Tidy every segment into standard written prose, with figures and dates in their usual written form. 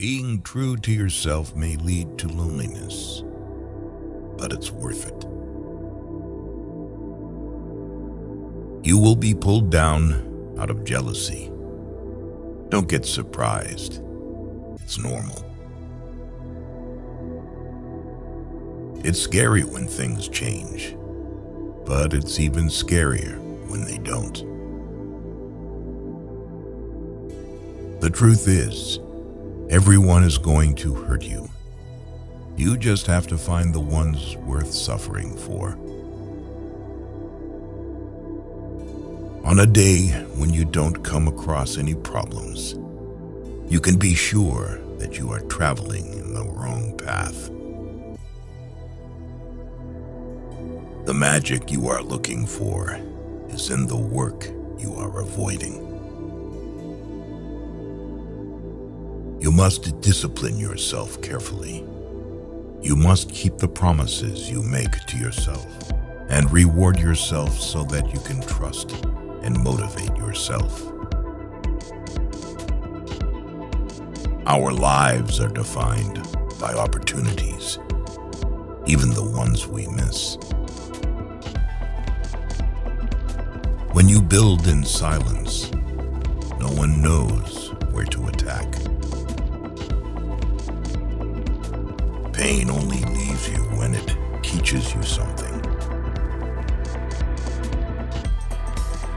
Being true to yourself may lead to loneliness, but it's worth it. You will be pulled down out of jealousy. Don't get surprised. It's normal. It's scary when things change, but it's even scarier when they don't. The truth is, everyone is going to hurt you. You just have to find the ones worth suffering for. On a day when you don't come across any problems, you can be sure that you are traveling in the wrong path. The magic you are looking for is in the work you are avoiding. You must discipline yourself carefully. You must keep the promises you make to yourself and reward yourself so that you can trust and motivate yourself. Our lives are defined by opportunities, even the ones we miss. When you build in silence, no one knows where to attack. Pain only leaves you when it teaches you something.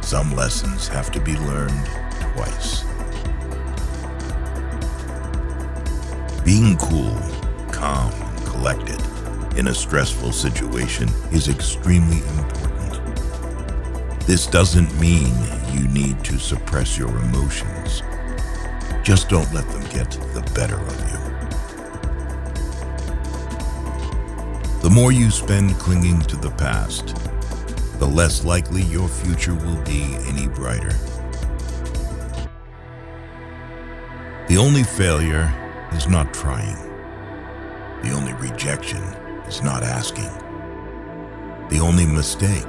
Some lessons have to be learned twice. Being cool, calm, and collected in a stressful situation is extremely important. This doesn't mean you need to suppress your emotions. Just don't let them get the better of you. The more you spend clinging to the past, the less likely your future will be any brighter. The only failure is not trying. The only rejection is not asking. The only mistake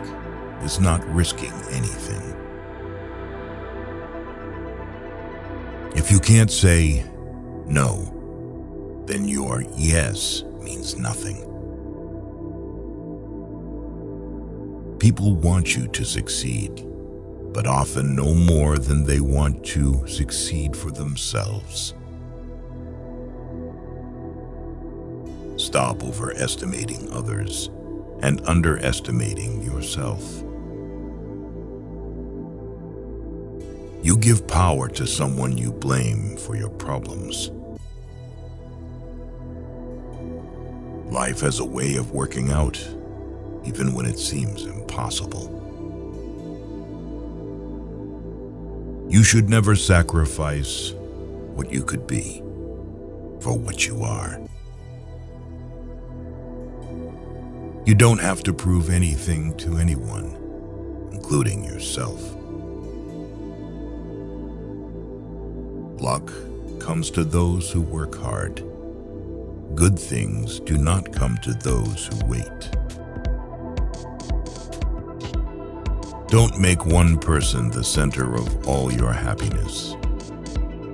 is not risking anything. If you can't say no, then your yes means nothing. People want you to succeed, but often no more than they want to succeed for themselves. Stop overestimating others and underestimating yourself. You give power to someone you blame for your problems. Life has a way of working out, even when it seems impossible. You should never sacrifice what you could be for what you are. You don't have to prove anything to anyone, including yourself. Luck comes to those who work hard. Good things do not come to those who wait. Don't make one person the center of all your happiness.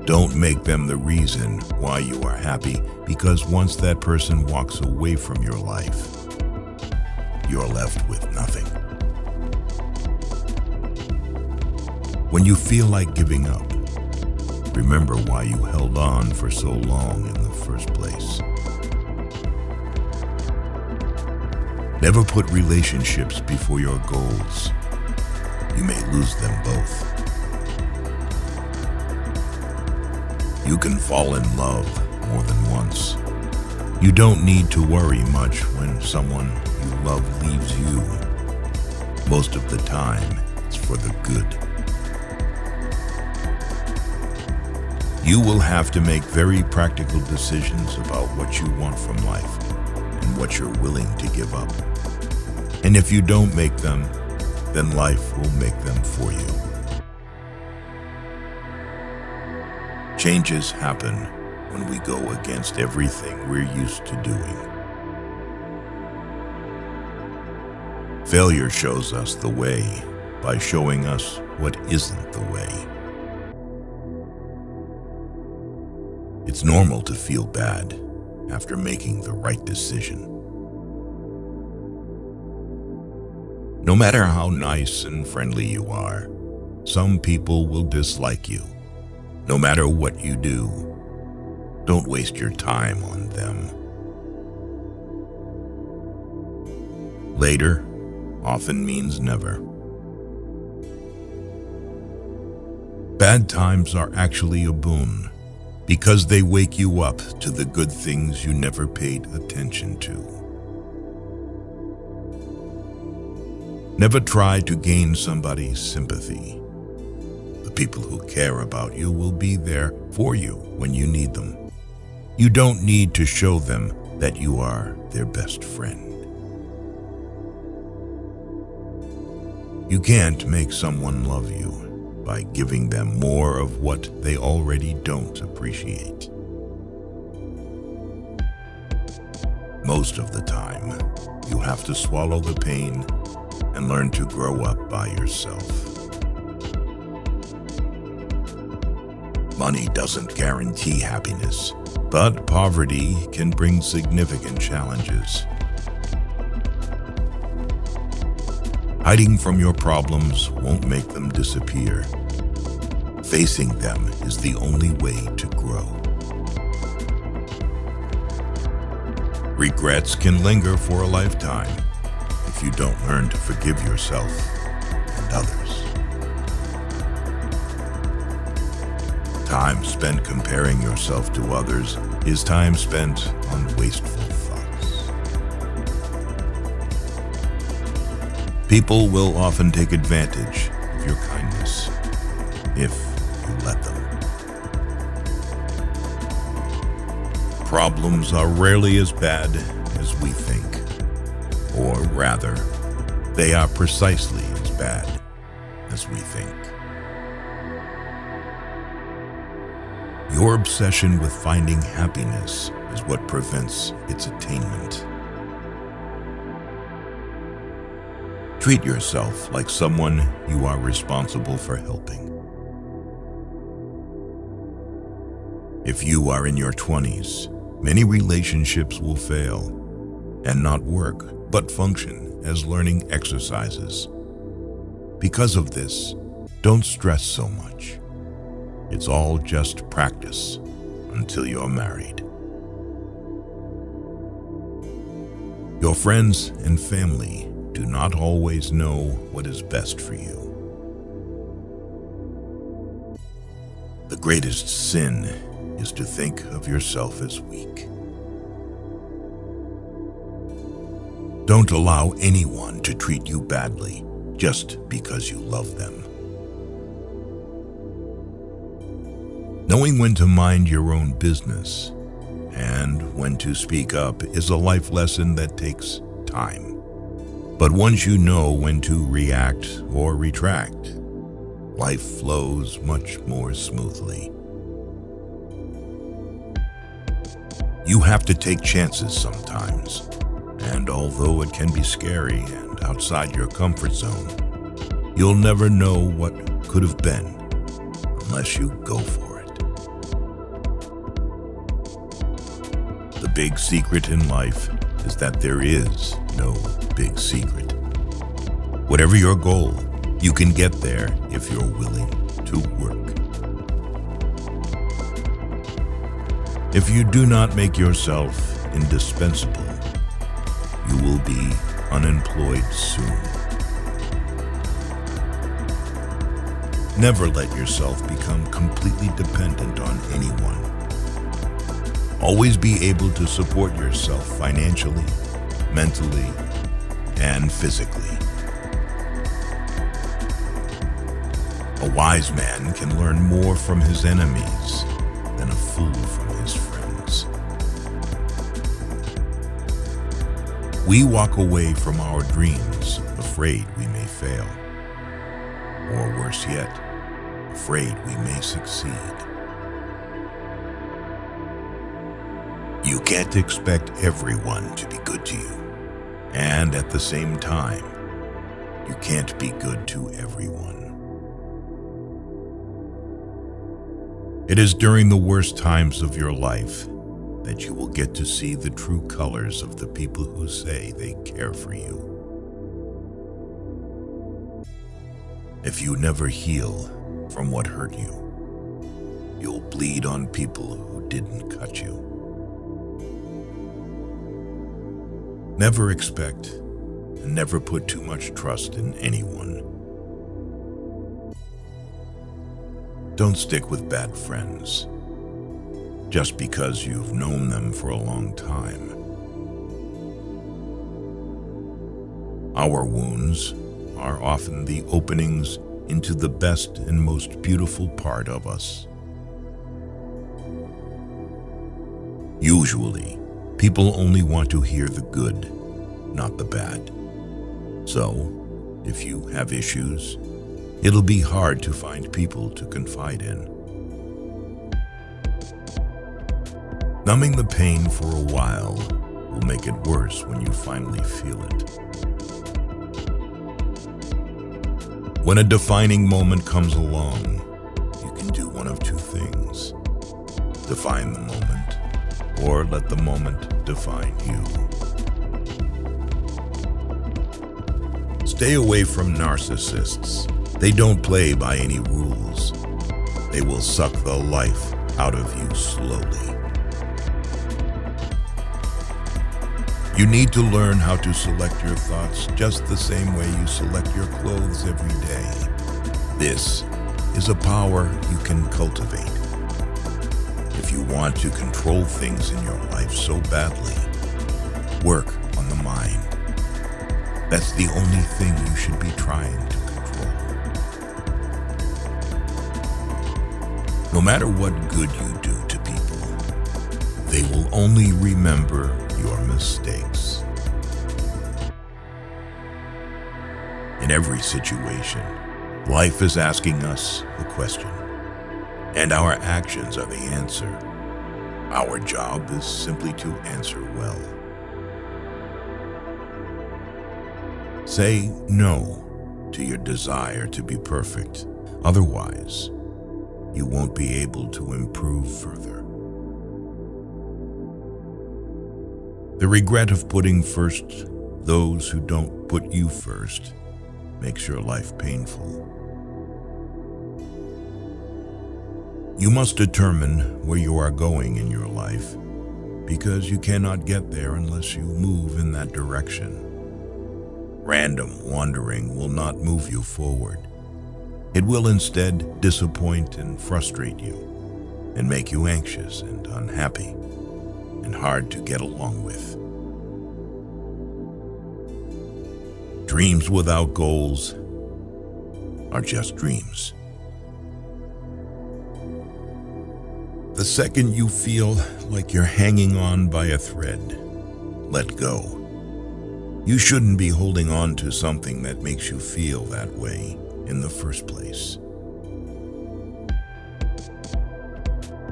Don't make them the reason why you are happy, because once that person walks away from your life, you're left with nothing. When you feel like giving up, remember why you held on for so long in the first place. Never put relationships before your goals. You may lose them both. You can fall in love more than once. You don't need to worry much when someone you love leaves you. Most of the time, it's for the good. You will have to make very practical decisions about what you want from life and what you're willing to give up. And if you don't make them, then life will make them for you. Changes happen when we go against everything we're used to doing. Failure shows us the way by showing us what isn't the way. It's normal to feel bad after making the right decision. No matter how nice and friendly you are, some people will dislike you. No matter what you do, don't waste your time on them. Later often means never. Bad times are actually a boon because they wake you up to the good things you never paid attention to. Never try to gain somebody's sympathy. The people who care about you will be there for you when you need them. You don't need to show them that you are their best friend. You can't make someone love you by giving them more of what they already don't appreciate. Most of the time, you have to swallow the pain and learn to grow up by yourself. Money doesn't guarantee happiness, but poverty can bring significant challenges. Hiding from your problems won't make them disappear. Facing them is the only way to grow. Regrets can linger for a lifetime if you don't learn to forgive yourself and others. Time spent comparing yourself to others is time spent on wasteful thoughts. People will often take advantage of your kindness if you let them. Problems are rarely as bad as we think. Or rather, they are precisely as bad as we think. Your obsession with finding happiness is what prevents its attainment. Treat yourself like someone you are responsible for helping. If you are in your 20s, many relationships will fail and not work, but function as learning exercises. Because of this, don't stress so much. It's all just practice until you're married. Your friends and family do not always know what is best for you. The greatest sin is to think of yourself as weak. Don't allow anyone to treat you badly just because you love them. Knowing when to mind your own business and when to speak up is a life lesson that takes time. But once you know when to react or retract, life flows much more smoothly. You have to take chances sometimes. And although it can be scary and outside your comfort zone, you'll never know what could have been unless you go for it. The big secret in life is that there is no big secret. Whatever your goal, you can get there if you're willing to work. If you do not make yourself indispensable, you will be unemployed soon. Never let yourself become completely dependent on anyone. Always be able to support yourself financially, mentally, and physically. A wise man can learn more from his enemies than a fool from his friends. We walk away from our dreams afraid we may fail, or worse yet, afraid we may succeed. You can't expect everyone to be good to you, and at the same time, you can't be good to everyone. It is during the worst times of your life that you will get to see the true colors of the people who say they care for you. If you never heal from what hurt you, you'll bleed on people who didn't cut you. Never expect and never put too much trust in anyone. Don't stick with bad friends just because you've known them for a long time. Our wounds are often the openings into the best and most beautiful part of us. Usually, people only want to hear the good, not the bad. So, if you have issues, it'll be hard to find people to confide in. Numbing the pain for a while will make it worse when you finally feel it. When a defining moment comes along, you can do one of two things: define the moment, or let the moment define you. Stay away from narcissists. They don't play by any rules. They will suck the life out of you slowly. You need to learn how to select your thoughts just the same way you select your clothes every day. This is a power you can cultivate. If you want to control things in your life so badly, work on the mind. That's the only thing you should be trying to control. No matter what good you do to people, they will only remember your mistakes. In every situation, life is asking us a question, and our actions are the answer. Our job is simply to answer well. Say no to your desire to be perfect. Otherwise, you won't be able to improve further. The regret of putting first those who don't put you first makes your life painful. You must determine where you are going in your life, because you cannot get there unless you move in that direction. Random wandering will not move you forward. It will instead disappoint and frustrate you, and make you anxious and unhappy, and hard to get along with. Dreams without goals are just dreams. The second you feel like you're hanging on by a thread, let go. You shouldn't be holding on to something that makes you feel that way in the first place.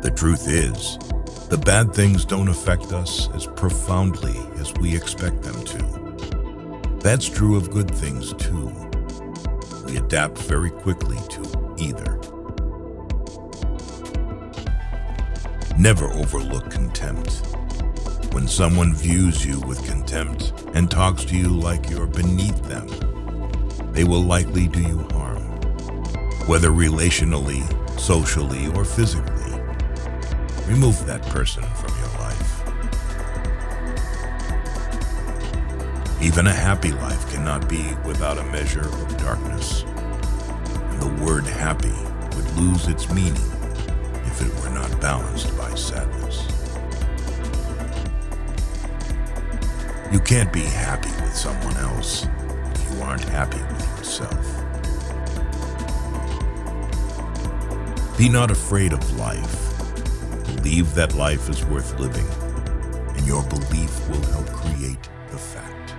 The truth is, the bad things don't affect us as profoundly as we expect them to. That's true of good things too. We adapt very quickly to either. Never overlook contempt. When someone views you with contempt and talks to you like you're beneath them, they will likely do you harm, whether relationally, socially, or physically. Remove that person from your life. Even a happy life cannot be without a measure of darkness, and the word happy would lose its meaning if it were not balanced by sadness. You can't be happy with someone else if you aren't happy with yourself. Be not afraid of life. Believe that life is worth living, and your belief will help create the fact.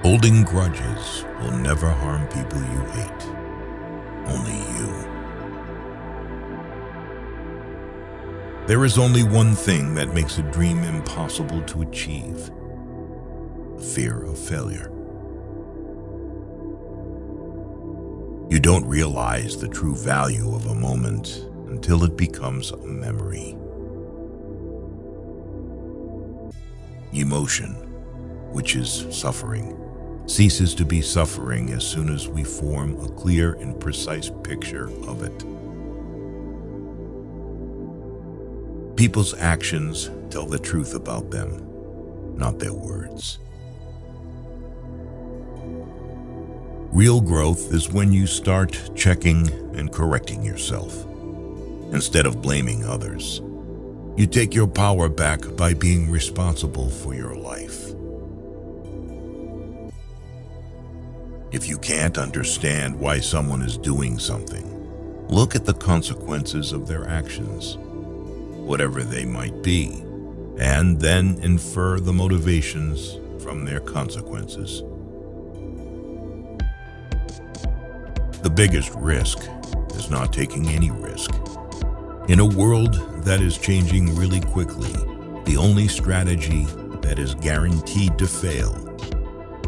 Holding grudges will never harm people you hate, only you. There is only one thing that makes a dream impossible to achieve: the fear of failure. You don't realize the true value of a moment until it becomes a memory. Emotion, which is suffering, ceases to be suffering as soon as we form a clear and precise picture of it. People's actions tell the truth about them, not their words. Real growth is when you start checking and correcting yourself. Instead of blaming others, you take your power back by being responsible for your life. If you can't understand why someone is doing something, look at the consequences of their actions, whatever they might be, and then infer the motivations from their consequences. The biggest risk is not taking any risk. In a world that is changing really quickly, the only strategy that is guaranteed to fail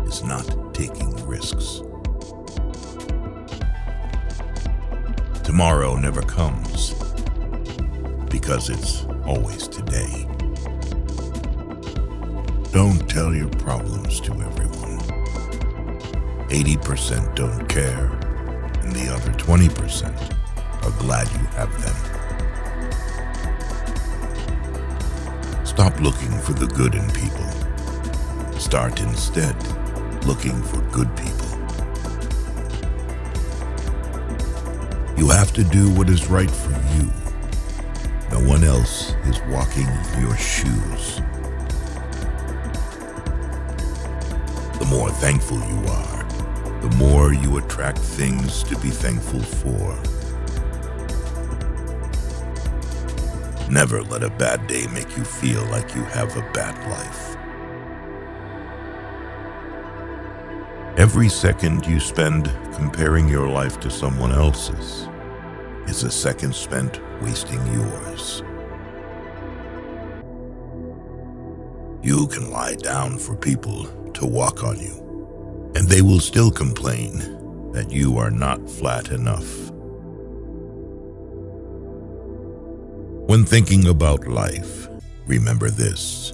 is not taking risks. Tomorrow never comes because it's always today. Don't tell your problems to everyone. 80% don't care, and the other 20% are glad you have them. Stop looking for the good in people. Start instead looking for good people. You have to do what is right for you. No one else is walking your shoes. The more thankful you are, the more you attract things to be thankful for. Never let a bad day make you feel like you have a bad life. Every second you spend comparing your life to someone else's is a second spent wasting yours. You can lie down for people to walk on you, and they will still complain that you are not flat enough. When thinking about life, remember this: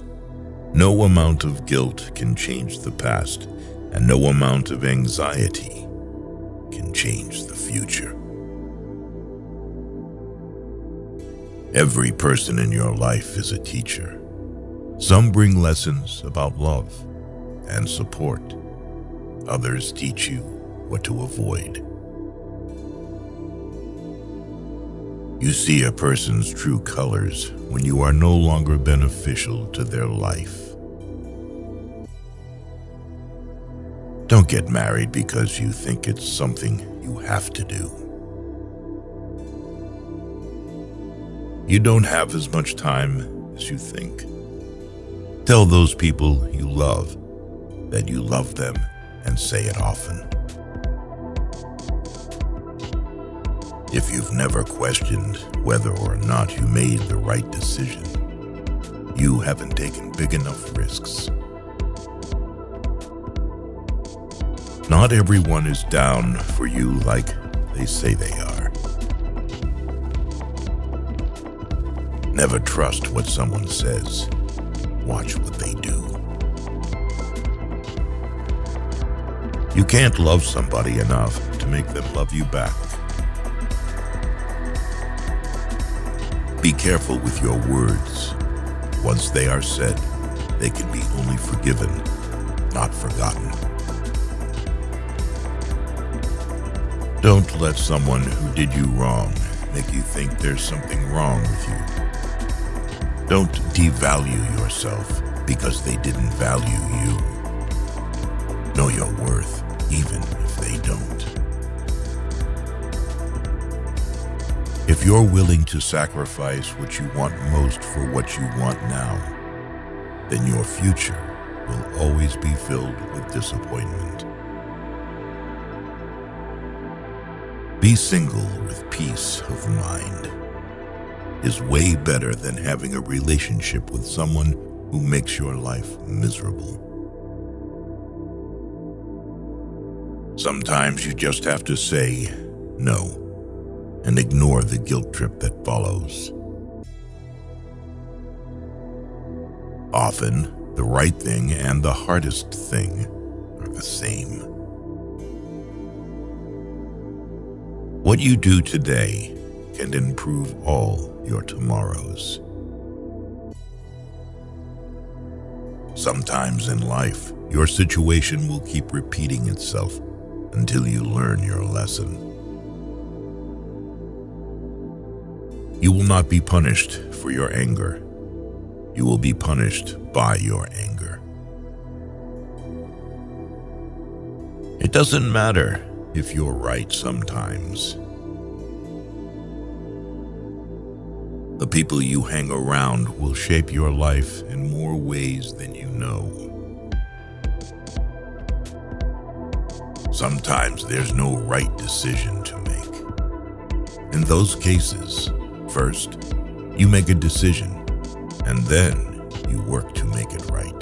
no amount of guilt can change the past, and no amount of anxiety can change the future. Every person in your life is a teacher. Some bring lessons about love and support. Others teach you what to avoid. You see a person's true colors when you are no longer beneficial to their life. Don't get married because you think it's something you have to do. You don't have as much time as you think. Tell those people you love that you love them, and say it often. If you've never questioned whether or not you made the right decision, you haven't taken big enough risks. Not everyone is down for you like they say they are. Never trust what someone says. Watch what they do. You can't love somebody enough to make them love you back. Be careful with your words. Once they are said, they can be only forgiven, not forgotten. Don't let someone who did you wrong make you think there's something wrong with you. Don't devalue yourself because they didn't value you. Know your worth, even if they don't. If you're willing to sacrifice what you want most for what you want now, then your future will always be filled with disappointment. Be single with peace of mind is way better than having a relationship with someone who makes your life miserable. Sometimes you just have to say no and ignore the guilt trip that follows. Often, the right thing and the hardest thing are the same. What you do today can improve all your tomorrows. Sometimes in life, your situation will keep repeating itself until you learn your lesson. You will not be punished for your anger. You will be punished by your anger. It doesn't matter if you're right sometimes. The people you hang around will shape your life in more ways than you know. Sometimes there's no right decision to make. In those cases, first, you make a decision, and then you work to make it right.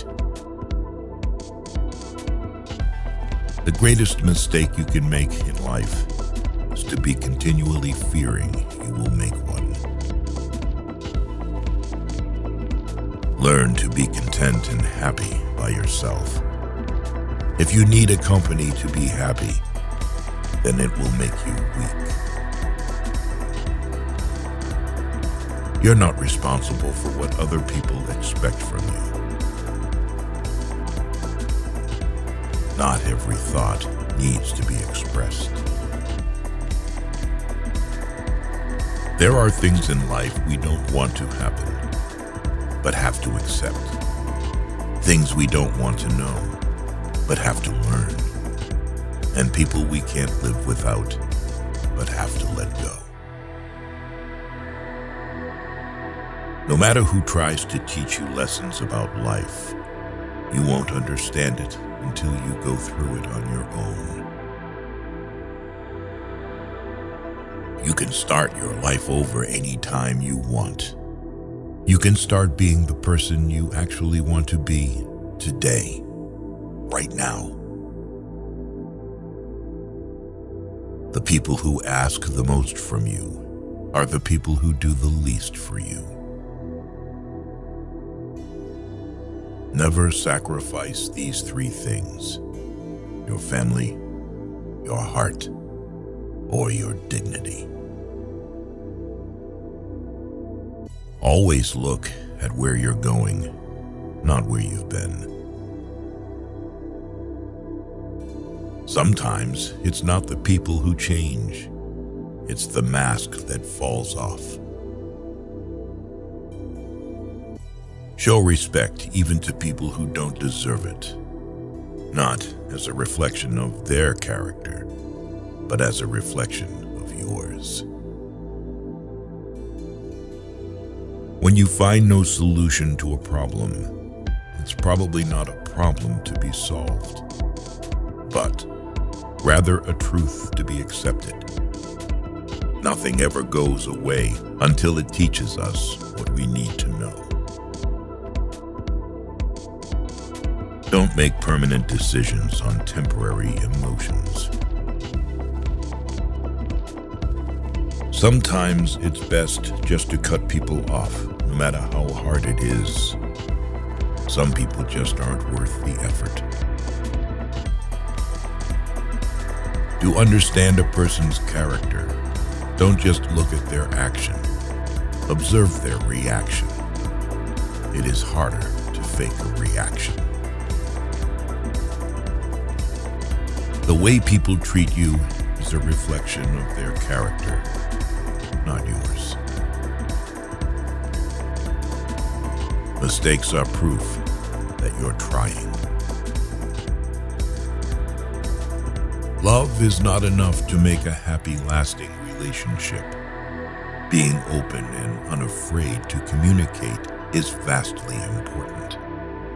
The greatest mistake you can make in life is to be continually fearing you will make one. Learn to be content and happy by yourself. If you need a company to be happy, then it will make you weak. You're not responsible for what other people expect from you. Not every thought needs to be expressed. There are things in life we don't want to happen, but have to accept. Things we don't want to know, but have to learn. And people we can't live without, but have to let go. No matter who tries to teach you lessons about life, you won't understand it until you go through it on your own. You can start your life over anytime you want. You can start being the person you actually want to be today, right now. The people who ask the most from you are the people who do the least for you. Never sacrifice these three things: your family, your heart, or your dignity. Always look at where you're going, not where you've been. Sometimes it's not the people who change, it's the mask that falls off. Show respect even to people who don't deserve it, not as a reflection of their character, but as a reflection of yours. When you find no solution to a problem, it's probably not a problem to be solved, but rather a truth to be accepted. Nothing ever goes away until it teaches us what we need to know. Don't make permanent decisions on temporary emotions. Sometimes it's best just to cut people off, no matter how hard it is. Some people just aren't worth the effort. To understand a person's character, don't just look at their action. Observe their reaction. It is harder to fake a reaction. The way people treat you is a reflection of their character, not yours. Mistakes are proof that you're trying. Love is not enough to make a happy, lasting relationship. Being open and unafraid to communicate is vastly important,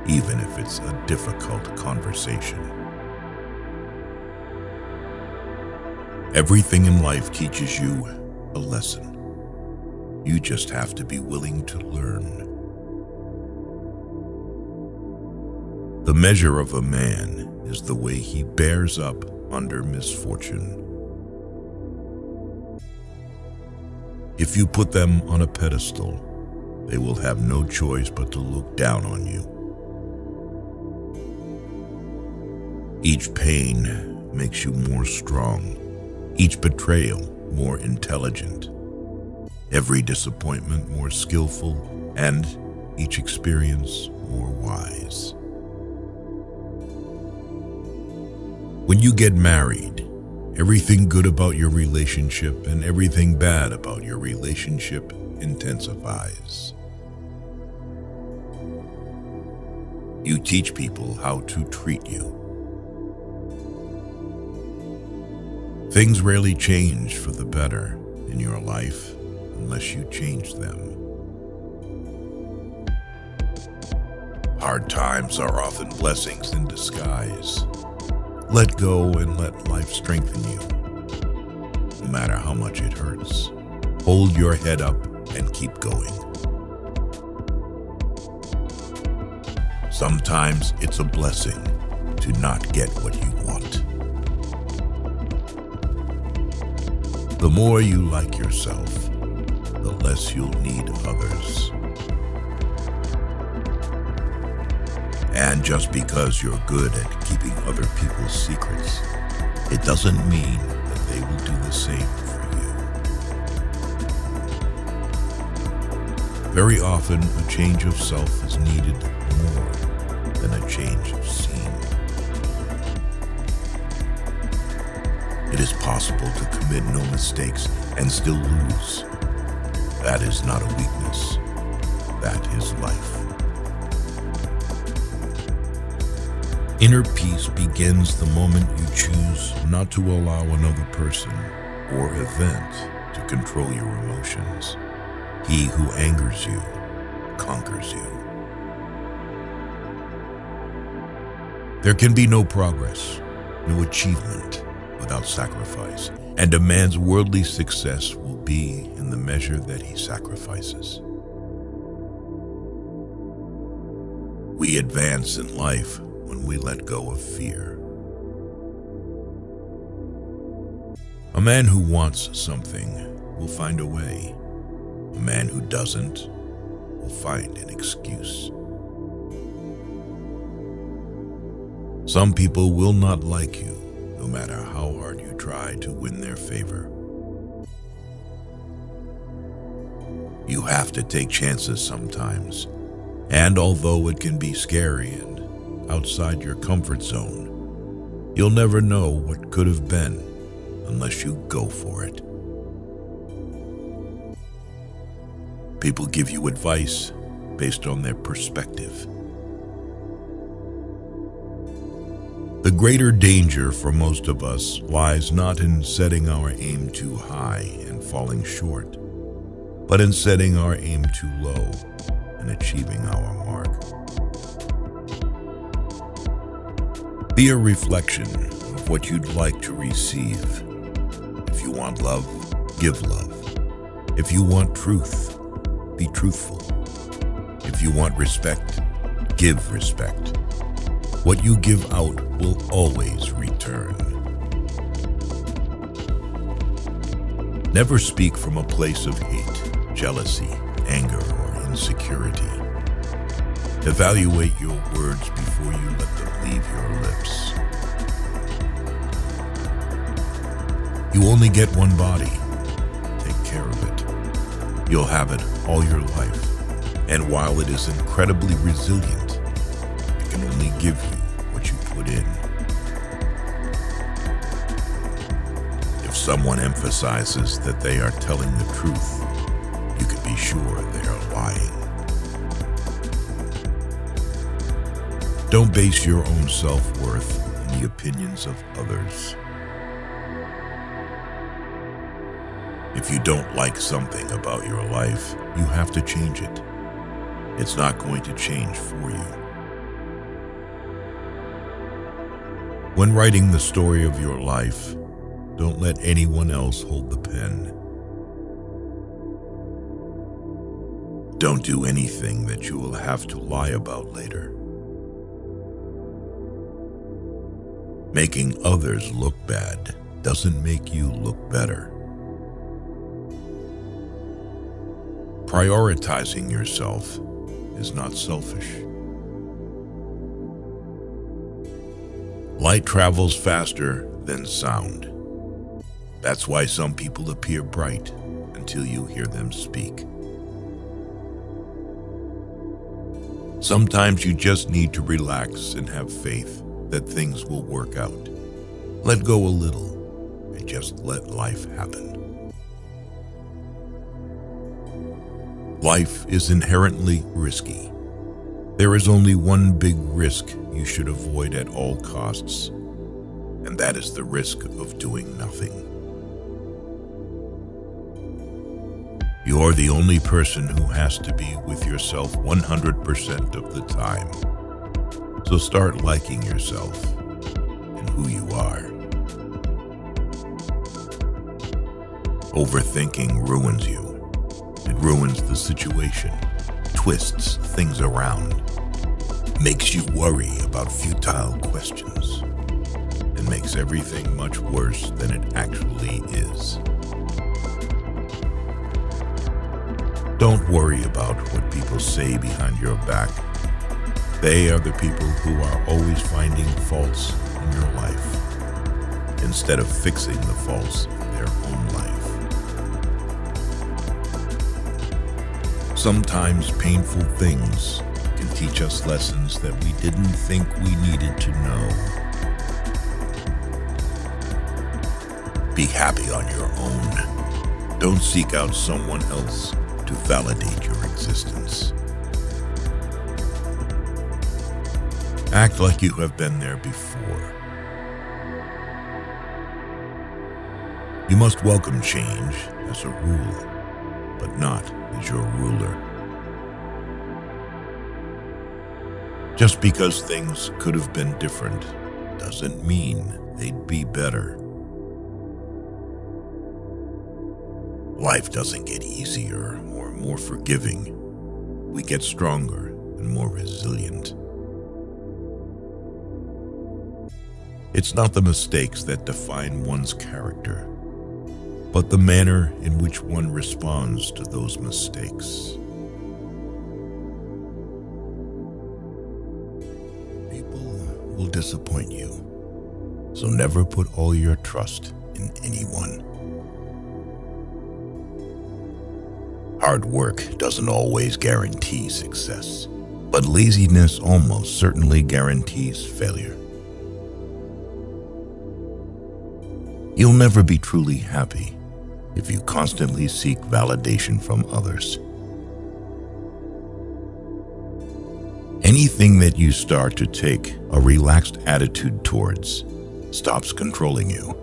even if it's a difficult conversation. Everything in life teaches you a lesson. You just have to be willing to learn. The measure of a man is the way he bears up under misfortune. If you put them on a pedestal, they will have no choice but to look down on you. Each pain makes you more strong, each betrayal more intelligent, every disappointment more skillful, and each experience more wise. When you get married, everything good about your relationship and everything bad about your relationship intensifies. You teach people how to treat you. Things rarely change for the better in your life unless you change them. Hard times are often blessings in disguise. Let go and let life strengthen you. No matter how much it hurts, hold your head up and keep going. Sometimes it's a blessing to not get what you want. The more you like yourself, the less you'll need others. And just because you're good at keeping other people's secrets, it doesn't mean that they will do the same for you. Very often, a change of self is needed more than a change of scene. It is possible to commit no mistakes and still lose. That is not a weakness. That is life. Inner peace begins the moment you choose not to allow another person or event to control your emotions. He who angers you conquers you. There can be no progress, no achievement without sacrifice, and a man's worldly success will be in the measure that he sacrifices. We advance in life when we let go of fear. A man who wants something will find a way. A man who doesn't will find an excuse. Some people will not like you, no matter how hard you try to win their favor. You have to take chances sometimes, and although it can be scary and outside your comfort zone, you'll never know what could have been unless you go for it. People give you advice based on their perspective. The greater danger for most of us lies not in setting our aim too high and falling short, but in setting our aim too low and achieving our mark. Be a reflection of what you'd like to receive. If you want love, give love. If you want truth, be truthful. If you want respect, give respect. What you give out will always return. Never speak from a place of hate, jealousy, anger, or insecurity. Evaluate your words before you let them leave your lips. You only get one body. Take care of it. You'll have it all your life. And while it is incredibly resilient, it can only give you what you put in. If someone emphasizes that they are telling the truth, you can be sure they are lying. Don't base your own self-worth on the opinions of others. If you don't like something about your life, you have to change it. It's not going to change for you. When writing the story of your life, don't let anyone else hold the pen. Don't do anything that you will have to lie about later. Making others look bad doesn't make you look better. Prioritizing yourself is not selfish. Light travels faster than sound. That's why some people appear bright until you hear them speak. Sometimes you just need to relax and have faith that things will work out. Let go a little and just let life happen. Life is inherently risky. There is only one big risk you should avoid at all costs, and that is the risk of doing nothing. You're the only person who has to be with yourself 100% of the time. So start liking yourself and who you are. Overthinking ruins you. It ruins the situation, twists things around, makes you worry about futile questions, and makes everything much worse than it actually is. Don't worry about what people say behind your back. They are the people who are always finding faults in your life, instead of fixing the faults in their own life. Sometimes painful things can teach us lessons that we didn't think we needed to know. Be happy on your own. Don't seek out someone else to validate your existence. Act like you have been there before. You must welcome change as a rule, but not as your ruler. Just because things could have been different doesn't mean they'd be better. Life doesn't get easier or more forgiving. We get stronger and more resilient. It's not the mistakes that define one's character, but the manner in which one responds to those mistakes. People will disappoint you, so never put all your trust in anyone. Hard work doesn't always guarantee success, but laziness almost certainly guarantees failure. You'll never be truly happy if you constantly seek validation from others. Anything that you start to take a relaxed attitude towards stops controlling you.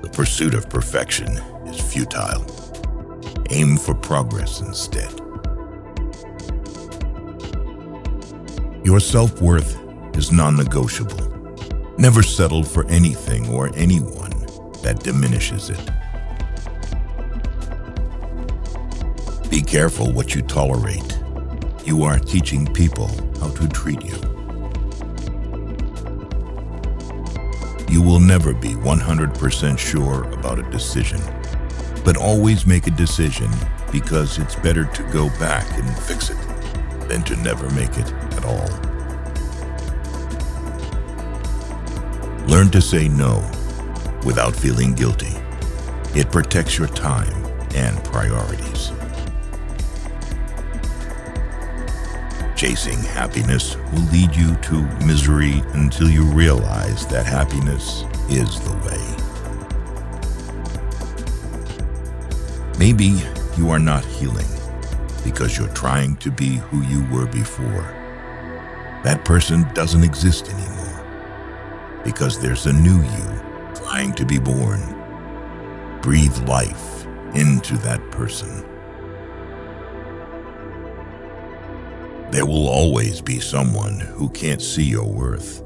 The pursuit of perfection is futile. Aim for progress instead. Your self-worth is non-negotiable. Never settle for anything or anyone that diminishes it. Be careful what you tolerate. You are teaching people how to treat you. You will never be 100% sure about a decision, but always make a decision because it's better to go back and fix it than to never make it at all. Learn to say no without feeling guilty. It protects your time and priorities. Chasing happiness will lead you to misery until you realize that happiness is the way. Maybe you are not healing because you're trying to be who you were before. That person doesn't exist anymore because there's a new you trying to be born. Breathe life into that person. There will always be someone who can't see your worth.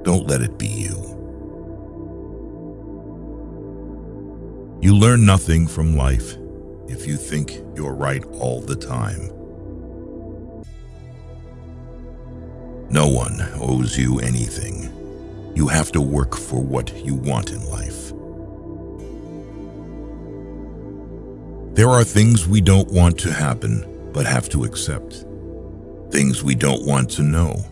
Don't let it be you. You learn nothing from life if you think you're right all the time. No one owes you anything. You have to work for what you want in life. There are things we don't want to happen, but have to accept. Things we don't want to know,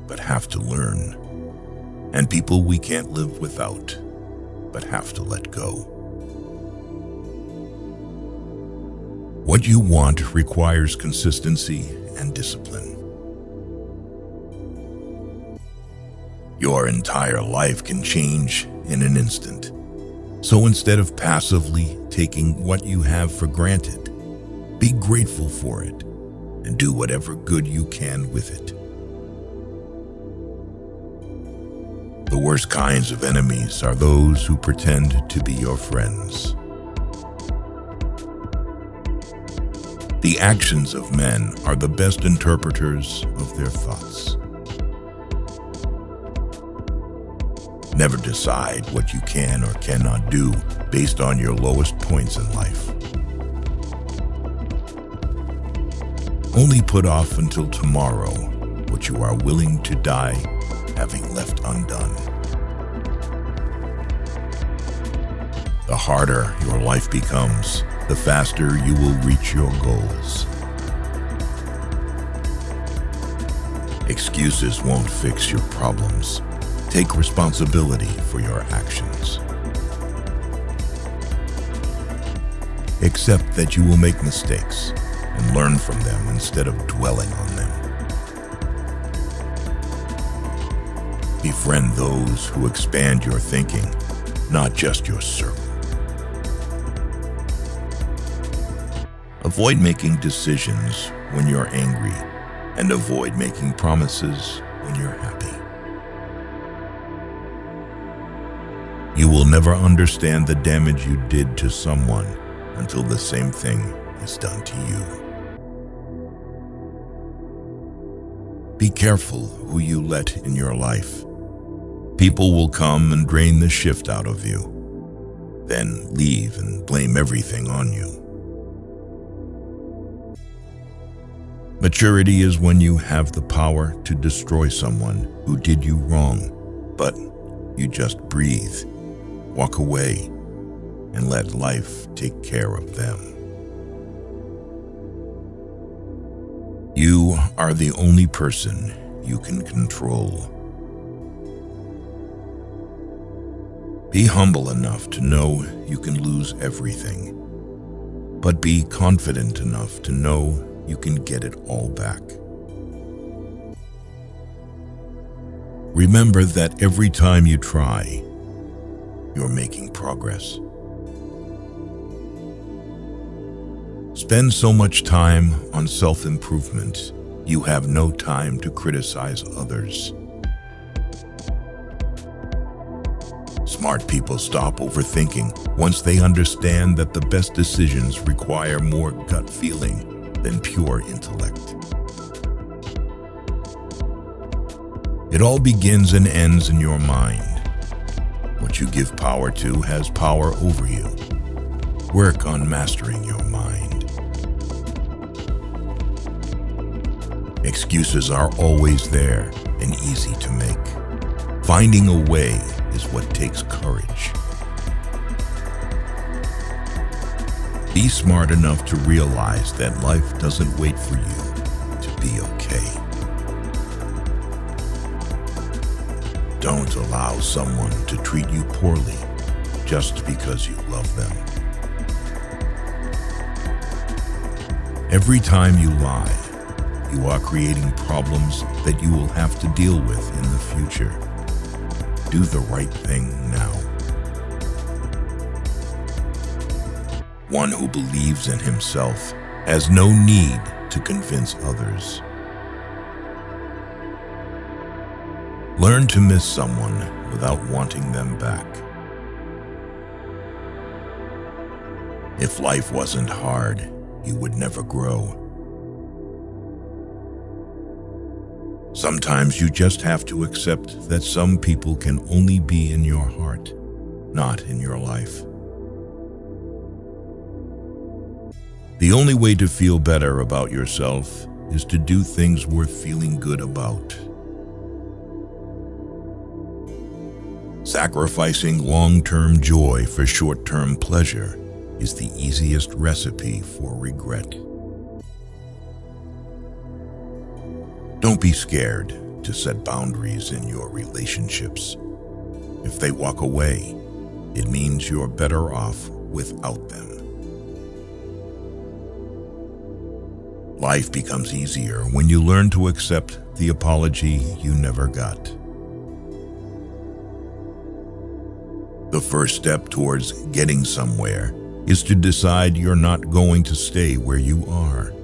but have to learn. And people we can't live without, but have to let go. What you want requires consistency and discipline. Your entire life can change in an instant. So instead of passively taking what you have for granted, be grateful for it and do whatever good you can with it. The worst kinds of enemies are those who pretend to be your friends. The actions of men are the best interpreters of their thoughts. Never decide what you can or cannot do based on your lowest points in life. Only put off until tomorrow what you are willing to die having left undone. The harder your life becomes, the faster you will reach your goals. Excuses won't fix your problems. Take responsibility for your actions. Accept that you will make mistakes and learn from them instead of dwelling on them. Befriend those who expand your thinking, not just your circle. Avoid making decisions when you're angry, and avoid making promises when you're happy. You will never understand the damage you did to someone until the same thing is done to you. Be careful who you let in your life. People will come and drain the shift out of you, then leave and blame everything on you. Maturity is when you have the power to destroy someone who did you wrong, but you just breathe, walk away, and let life take care of them. You are the only person you can control. Be humble enough to know you can lose everything, but be confident enough to know you can get it all back. Remember that every time you try, you're making progress. Spend so much time on self-improvement, you have no time to criticize others. Smart people stop overthinking once they understand that the best decisions require more gut feeling than pure intellect. It all begins and ends in your mind. What you give power to has power over you. Work on mastering your mind. Excuses are always there and easy to make. Finding a way is what takes courage. Be smart enough to realize that life doesn't wait for you to be okay. Don't allow someone to treat you poorly just because you love them. Every time you lie, you are creating problems that you will have to deal with in the future. Do the right thing now. One who believes in himself has no need to convince others. Learn to miss someone without wanting them back. If life wasn't hard, you would never grow. Sometimes you just have to accept that some people can only be in your heart, not in your life. The only way to feel better about yourself is to do things worth feeling good about. Sacrificing long-term joy for short-term pleasure is the easiest recipe for regret. Don't be scared to set boundaries in your relationships. If they walk away, it means you're better off without them. Life becomes easier when you learn to accept the apology you never got. The first step towards getting somewhere is to decide you're not going to stay where you are.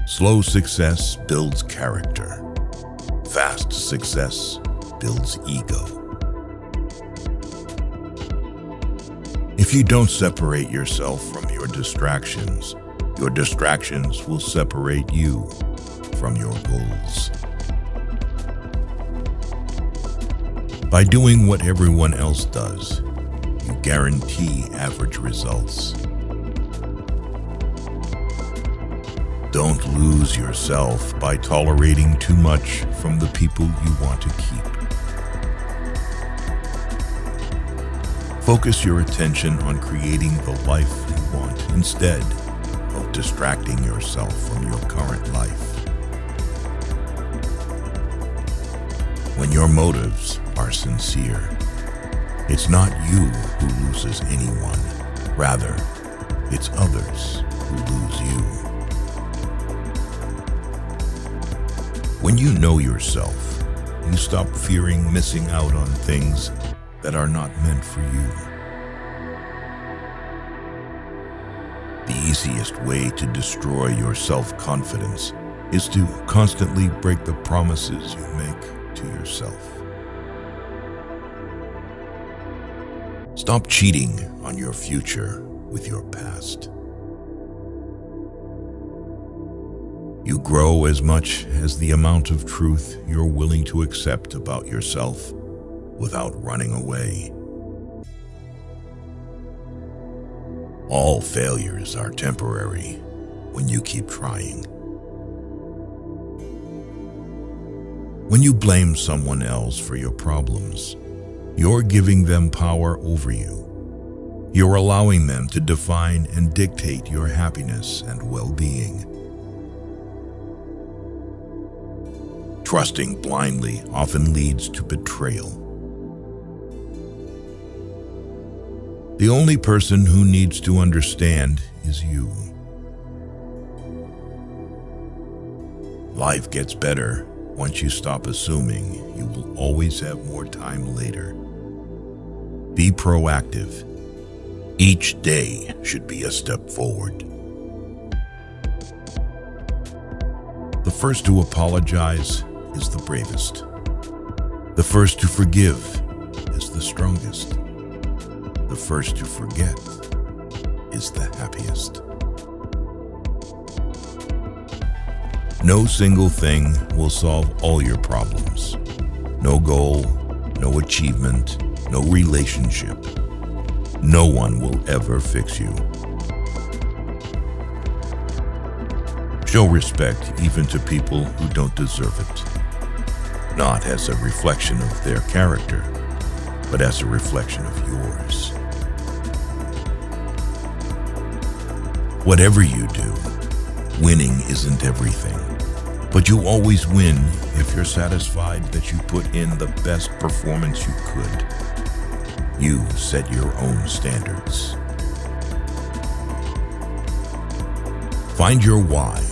Slow success builds character. Fast success builds ego. If you don't separate yourself from your distractions will separate you from your goals. By doing what everyone else does, you guarantee average results. Don't lose yourself by tolerating too much from the people you want to keep. Focus your attention on creating the life you want instead of distracting yourself from your current life. When your motives are sincere, it's not you who loses anyone. Rather, it's others who lose you. When you know yourself, you stop fearing missing out on things that are not meant for you. The easiest way to destroy your self-confidence is to constantly break the promises you make to yourself. Stop cheating on your future with your past. You grow as much as the amount of truth you're willing to accept about yourself without running away. All failures are temporary when you keep trying. When you blame someone else for your problems, you're giving them power over you. You're allowing them to define and dictate your happiness and well-being. Trusting blindly often leads to betrayal. The only person who needs to understand is you. Life gets better once you stop assuming you will always have more time later. Be proactive. Each day should be a step forward. The first to apologize is the bravest. The first to forgive is the strongest. The first to forget is the happiest. No single thing will solve all your problems. No goal, no achievement, no relationship. No one will ever fix you. Show respect even to people who don't deserve it. Not as a reflection of their character, but as a reflection of yours. Whatever you do, winning isn't everything. But you always win if you're satisfied that you put in the best performance you could. You set your own standards. Find your why.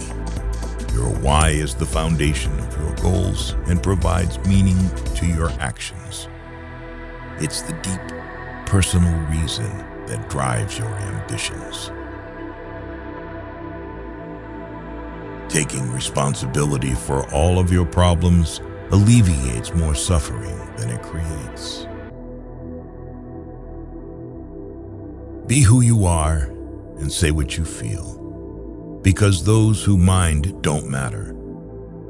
Your why is the foundation of your goals and provides meaning to your actions. It's the deep, personal reason that drives your ambitions. Taking responsibility for all of your problems alleviates more suffering than it creates. Be who you are and say what you feel, because those who mind don't matter,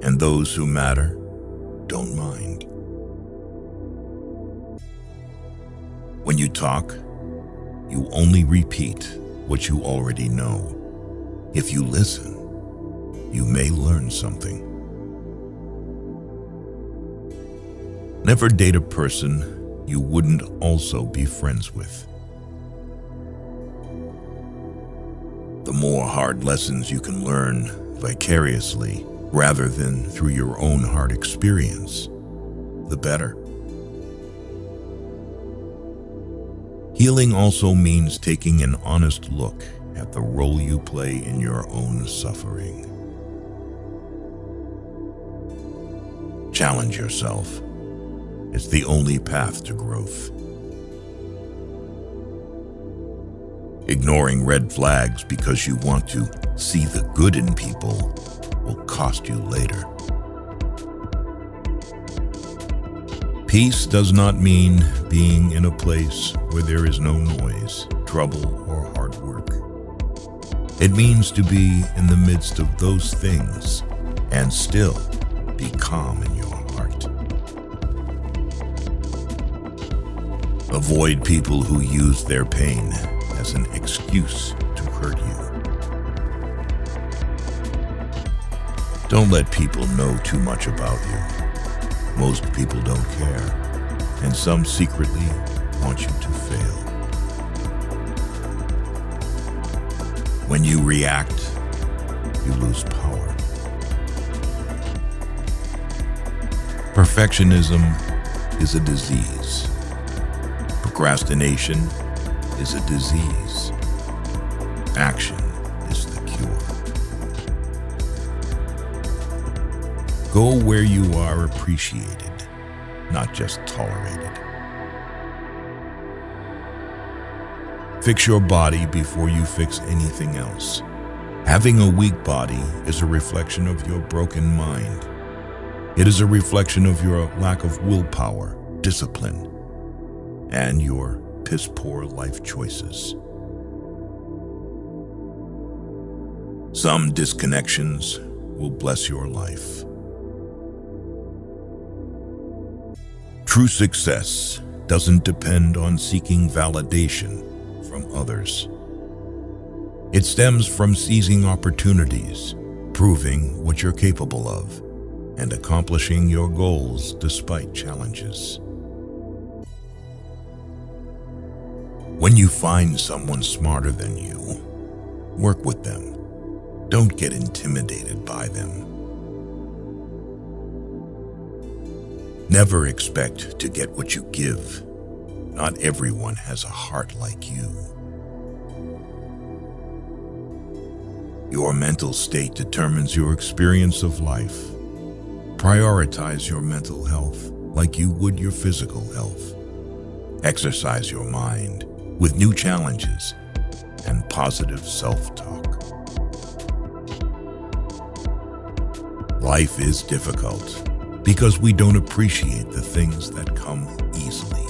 and those who matter don't mind. When you talk, you only repeat what you already know. If you listen, you may learn something. Never date a person you wouldn't also be friends with. The more hard lessons you can learn vicariously rather than through your own hard experience, the better. Healing also means taking an honest look at the role you play in your own suffering. Challenge yourself. It's the only path to growth. Ignoring red flags because you want to see the good in people will cost you later. Peace does not mean being in a place where there is no noise, trouble, or hard work. It means to be in the midst of those things and still be calm in your heart. Avoid people who use their pain as an excuse to hurt you. Don't let people know too much about you. Most people don't care, and some secretly want you to fail. When you react, you lose power. Perfectionism is a disease. Procrastination is a disease. Action is the cure. Go where you are appreciated, not just tolerated. Fix your body before you fix anything else. Having a weak body is a reflection of your broken mind. It is a reflection of your lack of willpower, discipline, and your piss-poor life choices. Some disconnections will bless your life. True success doesn't depend on seeking validation from others. It stems from seizing opportunities, proving what you're capable of, and accomplishing your goals despite challenges. When you find someone smarter than you, work with them. Don't get intimidated by them. Never expect to get what you give. Not everyone has a heart like you. Your mental state determines your experience of life. Prioritize your mental health like you would your physical health. Exercise your mind with new challenges and positive self-talk. Life is difficult because we don't appreciate the things that come easily.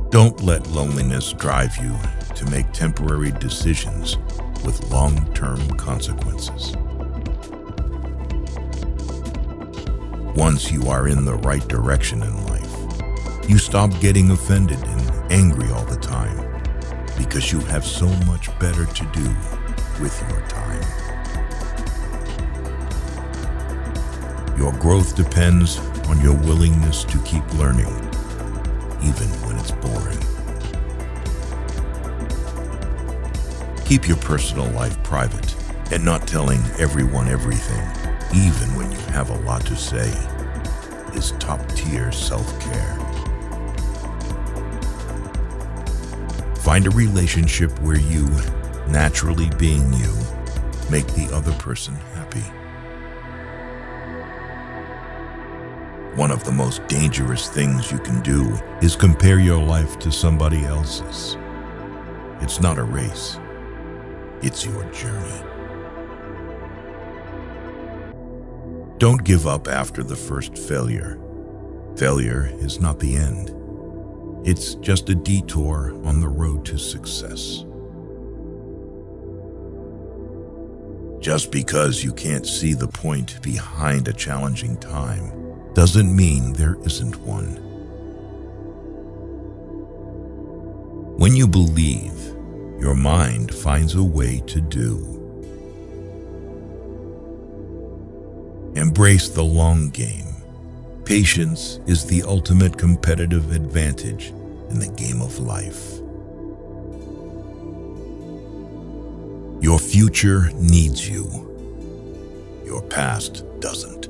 Don't let loneliness drive you to make temporary decisions with long-term consequences. Once you are in the right direction in life, you stop getting offended and angry all the time because you have so much better to do with your time. Your growth depends on your willingness to keep learning, even when it's boring. Keep your personal life private and not telling everyone everything, even when you have a lot to say, is top-tier self-care. Find a relationship where you, naturally being you, make the other person happy. One of the most dangerous things you can do is compare your life to somebody else's. It's not a race. It's your journey. Don't give up after the first failure. Failure is not the end. It's just a detour on the road to success. Just because you can't see the point behind a challenging time doesn't mean there isn't one. When you believe, your mind finds a way to do. Embrace the long game. Patience is the ultimate competitive advantage in the game of life. Your future needs you. Your past doesn't.